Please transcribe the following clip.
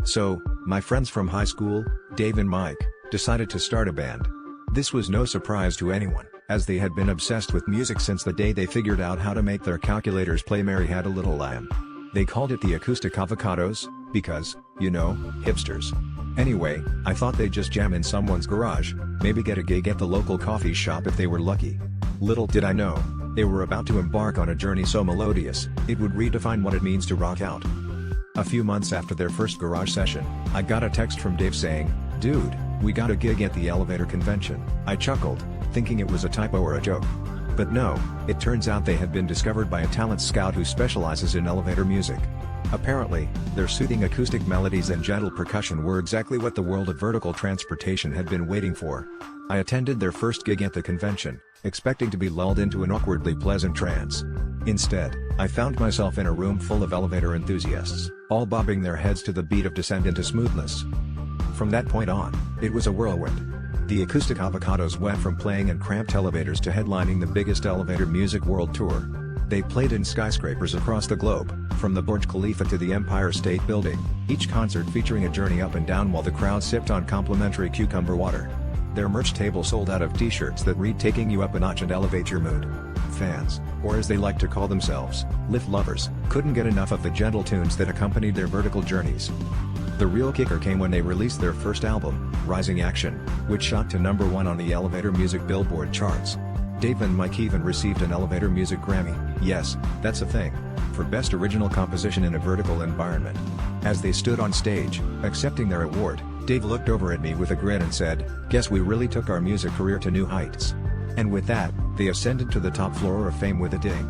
So, my friends from high school, Dave and Mike, decided to start a band. This was no surprise to anyone, as they had been obsessed with music since the day they figured out how to make their calculators play Mary Had a Little Lamb. They called it the Acoustic Avocados, because, you know, hipsters. Anyway, I thought they'd just jam in someone's garage, maybe get a gig at the local coffee shop if they were lucky. Little did I know, they were about to embark on a journey so melodious, it would redefine what it means to rock out. A few months after their first garage session, I got a text from Dave saying, "Dude, we got a gig at the Elevator Convention." I chuckled, thinking it was a typo or a joke. But no, it turns out they had been discovered by a talent scout who specializes in elevator music. Apparently, their soothing acoustic melodies and gentle percussion were exactly what the world of vertical transportation had been waiting for. I attended their first gig at the convention, expecting to be lulled into an awkwardly pleasant trance. Instead, I found myself in a room full of elevator enthusiasts, all bobbing their heads to the beat of Descent into Smoothness. From that point on, it was a whirlwind. The Acoustic Avocados went from playing in cramped elevators to headlining the biggest elevator music world tour. They played in skyscrapers across the globe, from the Burj Khalifa to the Empire State Building, each concert featuring a journey up and down while the crowd sipped on complimentary cucumber water. Their merch table sold out of t-shirts that read "Taking You Up a Notch and Elevate Your Mood." Fans, or as they like to call themselves, lift lovers, couldn't get enough of the gentle tunes that accompanied their vertical journeys. The real kicker came when they released their first album, Rising Action, which shot to #1 on the Elevator Music Billboard charts. Dave and Mike even received an Elevator Music Grammy, yes, that's a thing, for Best Original Composition in a Vertical Environment. As they stood on stage, accepting their award, Dave looked over at me with a grin and said, "Guess we really took our music career to new heights." And with that, they ascended to the top floor of fame with a ding.